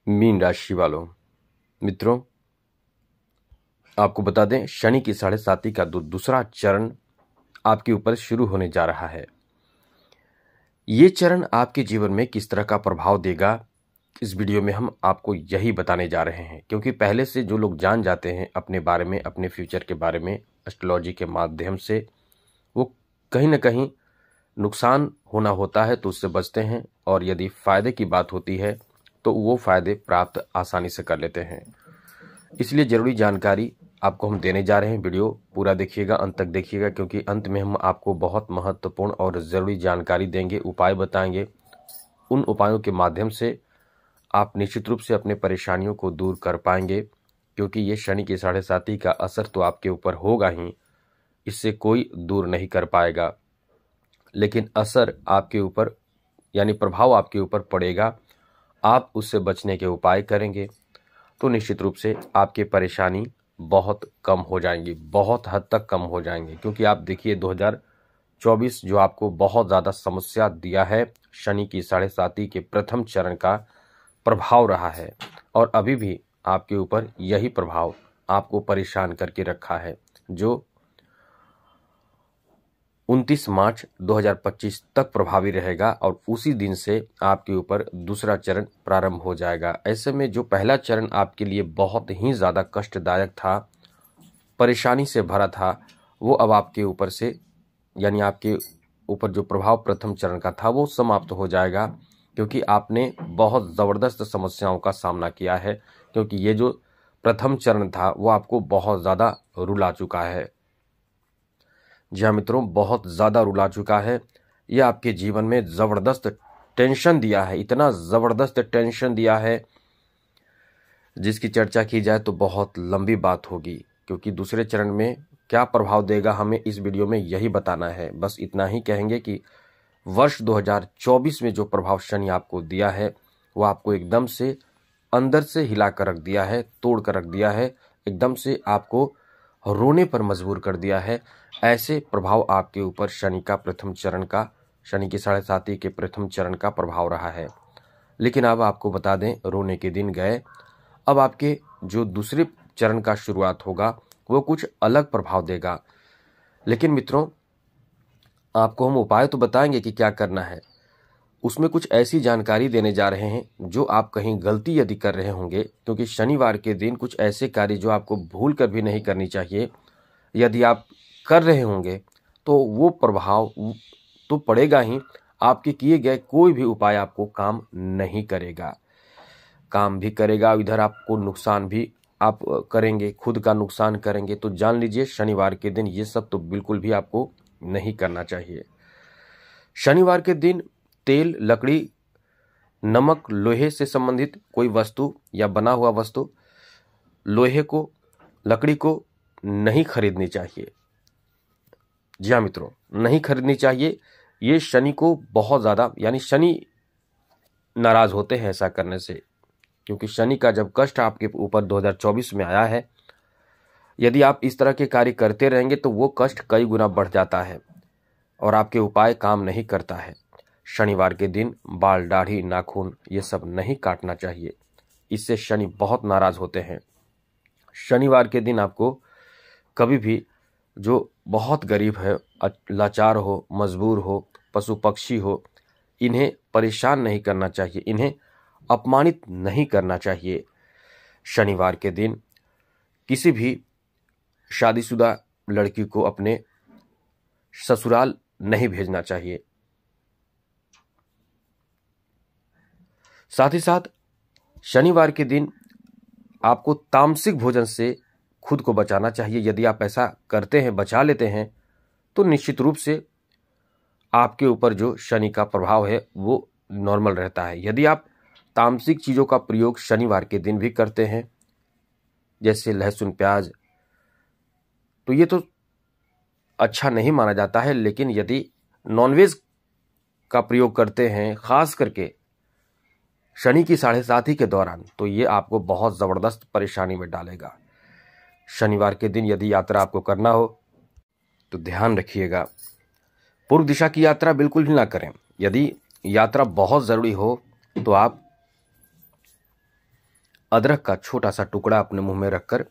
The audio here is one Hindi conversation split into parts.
मीन राशि वालों मित्रों, आपको बता दें शनि की 7.5 का दूसरा चरण आपके ऊपर शुरू होने जा रहा है। ये चरण आपके जीवन में किस तरह का प्रभाव देगा, इस वीडियो में हम आपको यही बताने जा रहे हैं। क्योंकि पहले से जो लोग जान जाते हैं अपने बारे में, अपने फ्यूचर के बारे में एस्ट्रोलॉजी के माध्यम से, वो कहीं ना कहीं नुकसान होना होता है तो उससे बचते हैं, और यदि फायदे की बात होती है तो वो फायदे प्राप्त आसानी से कर लेते हैं। इसलिए जरूरी जानकारी आपको हम देने जा रहे हैं। वीडियो पूरा देखिएगा, अंत तक देखिएगा, क्योंकि अंत में हम आपको बहुत महत्वपूर्ण और ज़रूरी जानकारी देंगे, उपाय बताएंगे। उन उपायों के माध्यम से आप निश्चित रूप से अपने परेशानियों को दूर कर पाएंगे। क्योंकि ये शनि की 7.5 का असर तो आपके ऊपर होगा ही, इससे कोई दूर नहीं कर पाएगा, लेकिन असर आपके ऊपर यानी प्रभाव आपके ऊपर पड़ेगा। आप उससे बचने के उपाय करेंगे तो निश्चित रूप से आपकी परेशानी बहुत कम हो जाएंगी, बहुत हद तक कम हो जाएंगी। क्योंकि आप देखिए 2024 जो आपको बहुत ज़्यादा समस्या दिया है, शनि की 7.5 के प्रथम चरण का प्रभाव रहा है, और अभी भी आपके ऊपर यही प्रभाव आपको परेशान करके रखा है, जो 29 मार्च 2025 तक प्रभावी रहेगा। और उसी दिन से आपके ऊपर दूसरा चरण प्रारंभ हो जाएगा। ऐसे में जो पहला चरण आपके लिए बहुत ही ज़्यादा कष्टदायक था, परेशानी से भरा था, वो अब आपके ऊपर से यानी आपके ऊपर जो प्रभाव प्रथम चरण का था वो समाप्त हो जाएगा। क्योंकि आपने बहुत ज़बरदस्त समस्याओं का सामना किया है। क्योंकि ये जो प्रथम चरण था वो आपको बहुत ज़्यादा रुला चुका है। जी हाँ मित्रों, बहुत ज़्यादा रुला चुका है। ये आपके जीवन में ज़बरदस्त टेंशन दिया है, इतना ज़बरदस्त टेंशन दिया है जिसकी चर्चा की जाए तो बहुत लंबी बात होगी। क्योंकि दूसरे चरण में क्या प्रभाव देगा हमें इस वीडियो में यही बताना है। बस इतना ही कहेंगे कि वर्ष 2024 में जो प्रभाव शनि आपको दिया है वो आपको एकदम से अंदर से हिला कर रख दिया है, तोड़ कर रख दिया है, एकदम से आपको रोने पर मजबूर कर दिया है। ऐसे प्रभाव आपके ऊपर शनि का प्रथम चरण का, शनि की 7.5 के प्रथम चरण का प्रभाव रहा है। लेकिन अब आपको बता दें, रोने के दिन गए। अब आपके जो दूसरे चरण का शुरुआत होगा वो कुछ अलग प्रभाव देगा। लेकिन मित्रों, आपको हम उपाय तो बताएंगे कि क्या करना है, उसमें कुछ ऐसी जानकारी देने जा रहे हैं जो आप कहीं गलती यदि कर रहे होंगे। क्योंकि शनिवार के दिन कुछ ऐसे कार्य जो आपको भूल कर भी नहीं करनी चाहिए, यदि आप कर रहे होंगे तो वो प्रभाव तो पड़ेगा ही, आपके किए गए कोई भी उपाय आपको काम नहीं करेगा। काम भी करेगा, इधर आपको नुकसान भी आप करेंगे, खुद का नुकसान करेंगे। तो जान लीजिए शनिवार के दिन ये सब तो बिल्कुल भी आपको नहीं करना चाहिए। शनिवार के दिन तेल, लकड़ी, नमक, लोहे से संबंधित कोई वस्तु या बना हुआ वस्तु, लोहे को, लकड़ी को नहीं खरीदनी चाहिए। जी हाँ मित्रों, नहीं खरीदनी चाहिए। ये शनि को बहुत ज़्यादा यानी शनि नाराज होते हैं ऐसा करने से। क्योंकि शनि का जब कष्ट आपके ऊपर 2024 में आया है, यदि आप इस तरह के कार्य करते रहेंगे तो वो कष्ट कई गुना बढ़ जाता है और आपके उपाय काम नहीं करता है। शनिवार के दिन बाल, दाढ़ी, नाखून ये सब नहीं काटना चाहिए, इससे शनि बहुत नाराज होते हैं। शनिवार के दिन आपको कभी भी जो बहुत गरीब है, लाचार हो, मजबूर हो, पशु पक्षी हो, इन्हें परेशान नहीं करना चाहिए, इन्हें अपमानित नहीं करना चाहिए। शनिवार के दिन किसी भी शादीशुदा लड़की को अपने ससुराल नहीं भेजना चाहिए। साथ ही साथ शनिवार के दिन आपको तामसिक भोजन से खुद को बचाना चाहिए। यदि आप ऐसा करते हैं, बचा लेते हैं, तो निश्चित रूप से आपके ऊपर जो शनि का प्रभाव है वो नॉर्मल रहता है। यदि आप तामसिक चीज़ों का प्रयोग शनिवार के दिन भी करते हैं, जैसे लहसुन, प्याज, तो ये तो अच्छा नहीं माना जाता है। लेकिन यदि नॉनवेज का प्रयोग करते हैं, खास करके शनि की 7.5 के दौरान, तो ये आपको बहुत ज़बरदस्त परेशानी में डालेगा। शनिवार के दिन यदि यात्रा आपको करना हो तो ध्यान रखिएगा, पूर्व दिशा की यात्रा बिल्कुल भी ना करें। यदि यात्रा बहुत ज़रूरी हो तो आप अदरक का छोटा सा टुकड़ा अपने मुंह में रखकर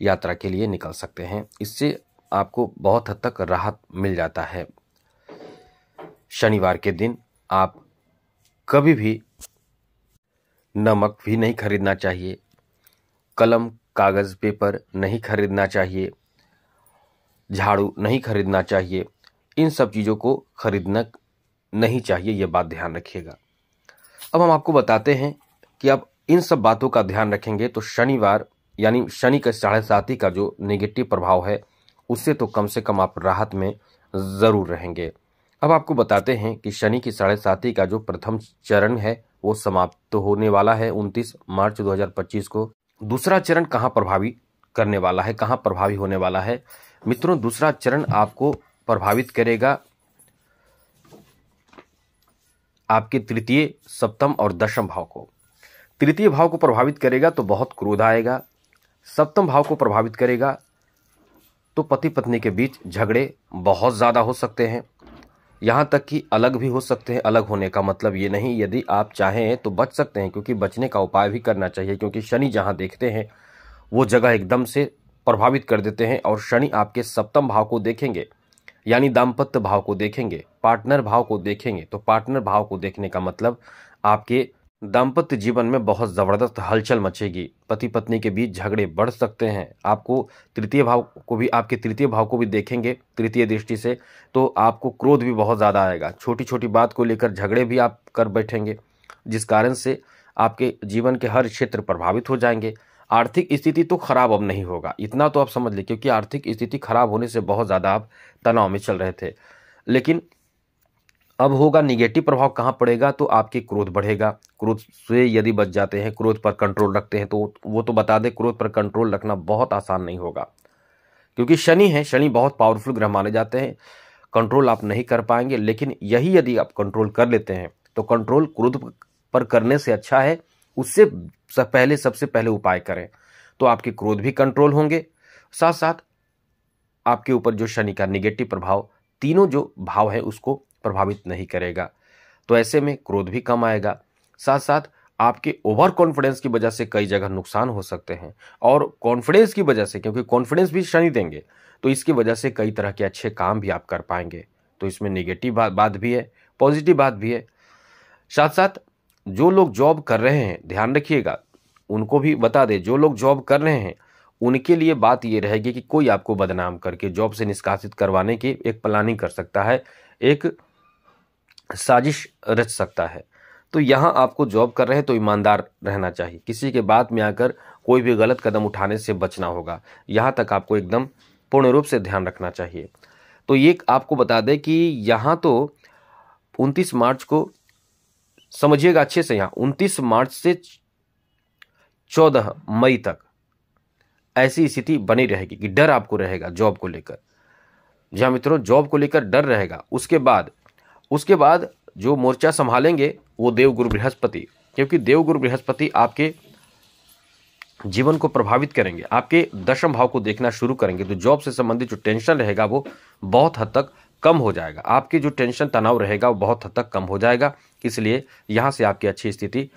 यात्रा के लिए निकल सकते हैं। इससे आपको बहुत हद तक राहत मिल जाता है। शनिवार के दिन आप कभी भी नमक भी नहीं खरीदना चाहिए, कलम कागज पेपर नहीं खरीदना चाहिए, झाड़ू नहीं खरीदना चाहिए। इन सब चीज़ों को खरीदना नहीं चाहिए, ये बात ध्यान रखिएगा। अब हम आपको बताते हैं कि अब इन सब बातों का ध्यान रखेंगे तो शनिवार यानी शनि के 7.5 का जो नेगेटिव प्रभाव है उससे तो कम से कम आप राहत में ज़रूर रहेंगे। अब आपको बताते हैं कि शनि की 7.5 का जो प्रथम चरण है वो समाप्त तो होने वाला है 29 मार्च 2025 को। दूसरा चरण कहाँ प्रभावी करने वाला है, कहाँ प्रभावी होने वाला है? मित्रों, दूसरा चरण आपको प्रभावित करेगा आपके तृतीय, सप्तम और दशम भाव को। तृतीय भाव को प्रभावित करेगा तो बहुत क्रोध आएगा। सप्तम भाव को प्रभावित करेगा तो पति पत्नी के बीच झगड़े बहुत ज़्यादा हो सकते हैं, यहाँ तक कि अलग भी हो सकते हैं। अलग होने का मतलब ये नहीं, यदि आप चाहें तो बच सकते हैं, क्योंकि बचने का उपाय भी करना चाहिए, क्योंकि शनि जहाँ देखते हैं वो जगह एकदम से प्रभावित कर देते हैं। और शनि आपके सप्तम भाव को देखेंगे यानी दाम्पत्य भाव को देखेंगे, पार्टनर भाव को देखेंगे। तो पार्टनर भाव को देखने का मतलब आपके दाम्पत्य जीवन में बहुत ज़बरदस्त हलचल मचेगी, पति पत्नी के बीच झगड़े बढ़ सकते हैं। आपको तृतीय भाव को भी, आपके तृतीय भाव को भी देखेंगे तृतीय दृष्टि से, तो आपको क्रोध भी बहुत ज़्यादा आएगा। छोटी छोटी बात को लेकर झगड़े भी आप कर बैठेंगे, जिस कारण से आपके जीवन के हर क्षेत्र प्रभावित हो जाएंगे। आर्थिक स्थिति तो खराब अब नहीं होगा, इतना तो आप समझ लें, क्योंकि आर्थिक स्थिति खराब होने से बहुत ज़्यादा आप तनाव में चल रहे थे। लेकिन अब होगा निगेटिव प्रभाव कहाँ पड़ेगा, तो आपके क्रोध बढ़ेगा। क्रोध से यदि बच जाते हैं, क्रोध पर कंट्रोल रखते हैं, तो वो तो बता दें, क्रोध पर कंट्रोल रखना बहुत आसान नहीं होगा, क्योंकि शनि है, शनि बहुत पावरफुल ग्रह माने जाते हैं। कंट्रोल आप नहीं कर पाएंगे, लेकिन यही यदि आप कंट्रोल कर लेते हैं तो कंट्रोल क्रोध पर करने से अच्छा है, उससे सबसे पहले उपाय करें तो आपके क्रोध भी कंट्रोल होंगे। साथ साथ आपके ऊपर जो शनि का निगेटिव प्रभाव तीनों जो भाव है उसको प्रभावित नहीं करेगा, तो ऐसे में क्रोध भी कम आएगा। साथ साथ आपके ओवर कॉन्फिडेंस की वजह से कई जगह नुकसान हो सकते हैं, और कॉन्फिडेंस की वजह से, क्योंकि कॉन्फिडेंस भी शनि देंगे, तो इसकी वजह से कई तरह के अच्छे काम भी आप कर पाएंगे। तो इसमें नेगेटिव बात भी है, पॉजिटिव बात भी है। साथ साथ जो लोग जॉब कर रहे हैं, ध्यान रखिएगा, उनको भी बता दें, जो लोग जॉब कर रहे हैं उनके लिए बात ये रहेगी कि कोई आपको बदनाम करके जॉब से निष्कासित करवाने की एक प्लानिंग कर सकता है, एक साजिश रच सकता है। तो यहाँ आपको जॉब कर रहे हैं तो ईमानदार रहना चाहिए, किसी के बात में आकर कोई भी गलत कदम उठाने से बचना होगा। यहाँ तक आपको एकदम पूर्ण रूप से ध्यान रखना चाहिए। तो ये आपको बता दें कि यहाँ तो 29 मार्च को समझिएगा अच्छे से, यहाँ 29 मार्च से 14 मई तक ऐसी स्थिति बनी रहेगी कि डर आपको रहेगा जॉब को लेकर। जी हाँ मित्रों, जॉब को लेकर डर रहेगा। उसके बाद जो मोर्चा संभालेंगे वो देवगुरु बृहस्पति, क्योंकि देवगुरु बृहस्पति आपके जीवन को प्रभावित करेंगे, आपके दशम भाव को देखना शुरू करेंगे। तो जॉब से संबंधित जो टेंशन रहेगा वो बहुत हद तक कम हो जाएगा, आपकी जो टेंशन तनाव रहेगा वो बहुत हद तक कम हो जाएगा। इसलिए यहाँ से आपकी अच्छी स्थिति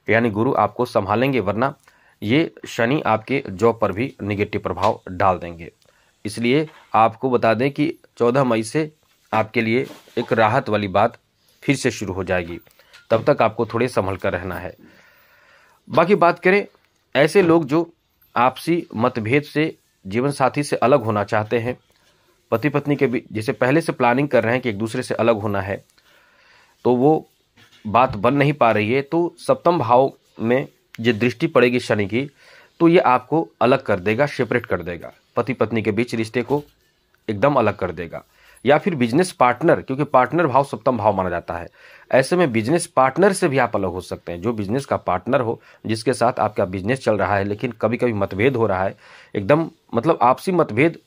यानी गुरु आपको संभालेंगे, वरना ये शनि आपके जॉब पर भी निगेटिव प्रभाव डाल देंगे। इसलिए आपको बता दें कि 14 मई से आपके लिए एक राहत वाली बात फिर से शुरू हो जाएगी, तब तक आपको थोड़े संभल कर रहना है। बाकी बात करें ऐसे लोग जो आपसी मतभेद से जीवन साथी से अलग होना चाहते हैं, पति पत्नी के बीच जैसे पहले से प्लानिंग कर रहे हैं कि एक दूसरे से अलग होना है, तो वो बात बन नहीं पा रही है, तो सप्तम भाव में जो दृष्टि पड़ेगी शनि की, तो ये आपको अलग कर देगा, सेपरेट कर देगा, पति पत्नी के बीच रिश्ते को एकदम अलग कर देगा। या फिर बिजनेस पार्टनर, क्योंकि पार्टनर भाव सप्तम भाव माना जाता है, ऐसे में बिजनेस पार्टनर से भी आप अलग हो सकते हैं। जो बिजनेस का पार्टनर हो, जिसके साथ आपका बिजनेस चल रहा है, लेकिन कभी कभी मतभेद हो रहा है, एकदम मतलब आपसी मतभेद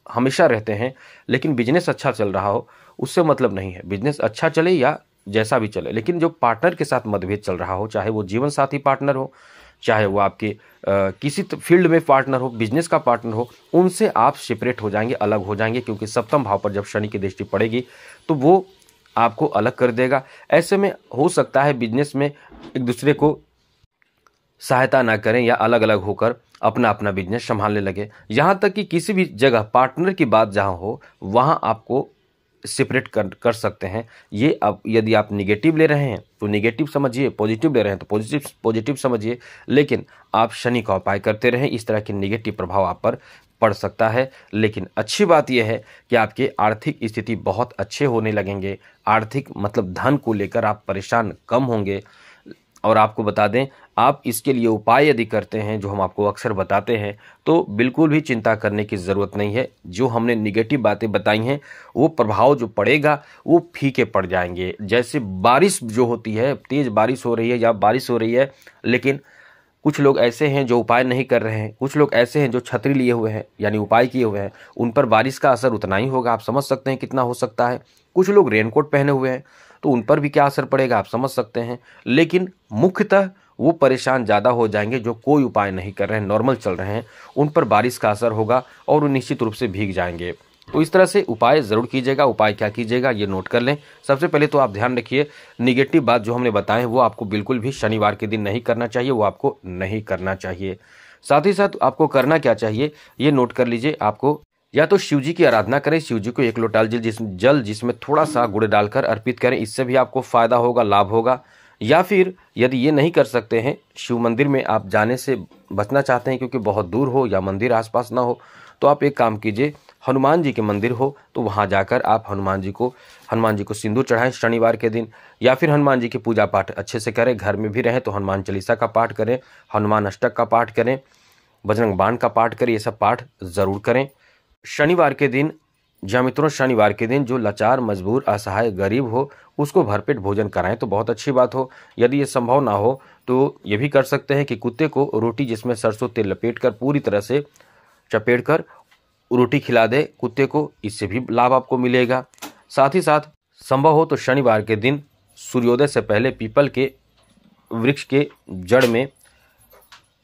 हमेशा रहते हैं, लेकिन बिजनेस अच्छा चल रहा हो, उससे मतलब नहीं है। बिजनेस अच्छा चले या जैसा भी चले, लेकिन जो पार्टनर के साथ मतभेद चल रहा हो, चाहे वो जीवन साथी पार्टनर हो, चाहे वो आपके किसी फील्ड में पार्टनर हो, बिजनेस का पार्टनर हो, उनसे आप सेपरेट हो जाएंगे, अलग हो जाएंगे, क्योंकि सप्तम भाव पर जब शनि की दृष्टि पड़ेगी तो वो आपको अलग कर देगा। ऐसे में हो सकता है बिजनेस में एक दूसरे को सहायता ना करें या अलग अलग होकर अपना अपना बिजनेस संभालने लगे। यहाँ तक कि किसी भी जगह पार्टनर की बात जहाँ हो वहाँ आपको सेपरेट कर सकते हैं। ये अब यदि आप निगेटिव ले रहे हैं तो निगेटिव समझिए, पॉजिटिव ले रहे हैं तो पॉजिटिव समझिए, लेकिन आप शनि का उपाय करते रहें। इस तरह के निगेटिव प्रभाव आप पर पड़ सकता है। लेकिन अच्छी बात यह है कि आपकी आर्थिक स्थिति बहुत अच्छे होने लगेंगे। आर्थिक मतलब धन को लेकर आप परेशान कम होंगे। और आपको बता दें, आप इसके लिए उपाय यदि करते हैं जो हम आपको अक्सर बताते हैं तो बिल्कुल भी चिंता करने की ज़रूरत नहीं है। जो हमने निगेटिव बातें बताई हैं वो प्रभाव जो पड़ेगा वो फीके पड़ जाएंगे। जैसे बारिश जो होती है, तेज़ बारिश हो रही है या बारिश हो रही है, लेकिन कुछ लोग ऐसे हैं जो उपाय नहीं कर रहे हैं, कुछ लोग ऐसे हैं जो छतरी लिए हुए हैं यानी उपाय किए हुए हैं, उन पर बारिश का असर उतना ही होगा। आप समझ सकते हैं कितना हो सकता है। कुछ लोग रेनकोट पहने हुए हैं तो उन पर भी क्या असर पड़ेगा आप समझ सकते हैं। लेकिन मुख्यतः वो परेशान ज़्यादा हो जाएंगे जो कोई उपाय नहीं कर रहे हैं, नॉर्मल चल रहे हैं, उन पर बारिश का असर होगा और वो निश्चित रूप से भीग जाएंगे। तो इस तरह से उपाय ज़रूर कीजिएगा। उपाय क्या कीजिएगा ये नोट कर लें। सबसे पहले तो आप ध्यान रखिए, निगेटिव बात जो हमने बताए हैं वो आपको बिल्कुल भी शनिवार के दिन नहीं करना चाहिए, वो आपको नहीं करना चाहिए। साथ ही साथ आपको करना क्या चाहिए ये नोट कर लीजिए। आपको या तो शिव जी की आराधना करें, शिव जी को 1 लोटा जल जिसमें थोड़ा सा गुड़ डालकर अर्पित करें, इससे भी आपको फायदा होगा, लाभ होगा। या फिर यदि ये नहीं कर सकते हैं, शिव मंदिर में आप जाने से बचना चाहते हैं क्योंकि बहुत दूर हो या मंदिर आसपास ना हो, तो आप एक काम कीजिए, हनुमान जी के मंदिर हो तो वहाँ जाकर आप हनुमान जी को सिंदूर चढ़ाएं शनिवार के दिन। या फिर हनुमान जी की पूजा पाठ अच्छे से करें। घर में भी रहें तो हनुमान चालीसा का पाठ करें, हनुमान अष्टक का पाठ करें, बजरंग बाण का पाठ करें, ये सब पाठ ज़रूर करें। शनिवार के दिन मित्रों, शनिवार के दिन जो लाचार, मजबूर, असहाय, गरीब हो उसको भरपेट भोजन कराएं तो बहुत अच्छी बात हो। यदि ये संभव ना हो तो ये भी कर सकते हैं कि कुत्ते को रोटी जिसमें सरसों तेल लपेटकर पूरी तरह से चपेटकर रोटी खिला दे कुत्ते को, इससे भी लाभ आपको मिलेगा। साथ ही साथ संभव हो तो शनिवार के दिन सूर्योदय से पहले पीपल के वृक्ष के जड़ में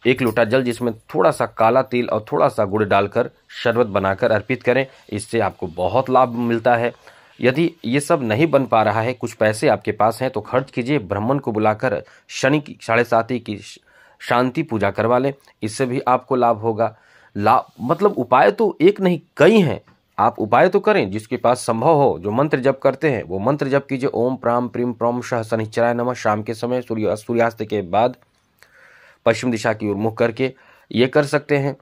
1 लोटा जल जिसमें थोड़ा सा काला तिल और थोड़ा सा गुड़ डालकर शरबत बनाकर अर्पित करें, इससे आपको बहुत लाभ मिलता है। यदि ये सब नहीं बन पा रहा है, कुछ पैसे आपके पास हैं तो खर्च कीजिए, ब्राह्मण को बुलाकर शनि की 7:30 की शांति पूजा करवा लें, इससे भी आपको लाभ होगा। मतलब उपाय तो एक नहीं कई हैं, आप उपाय तो करें जिसके पास संभव हो। जो मंत्र जप करते हैं वो मंत्र जप कीजिए, ओम प्राम प्रीम प्रम शः शनिश्चराय नमः, शाम के समय सूर्यास्त के बाद पश्चिम दिशा की ओर मुख करके ये कर सकते हैं।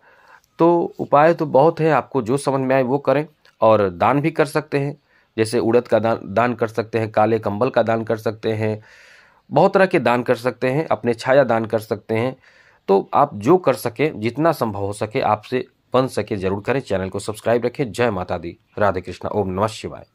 तो उपाय तो बहुत है, आपको जो समझ में आए वो करें। और दान भी कर सकते हैं, जैसे उड़द का दान कर सकते हैं, काले कंबल का दान कर सकते हैं, बहुत तरह के दान कर सकते हैं, अपने छाया दान कर सकते हैं। तो आप जो कर सके, जितना संभव हो सके, आपसे बन सके जरूर करें। चैनल को सब्सक्राइब रखें। जय माता दी, राधे कृष्णा, ओम नमः शिवाय।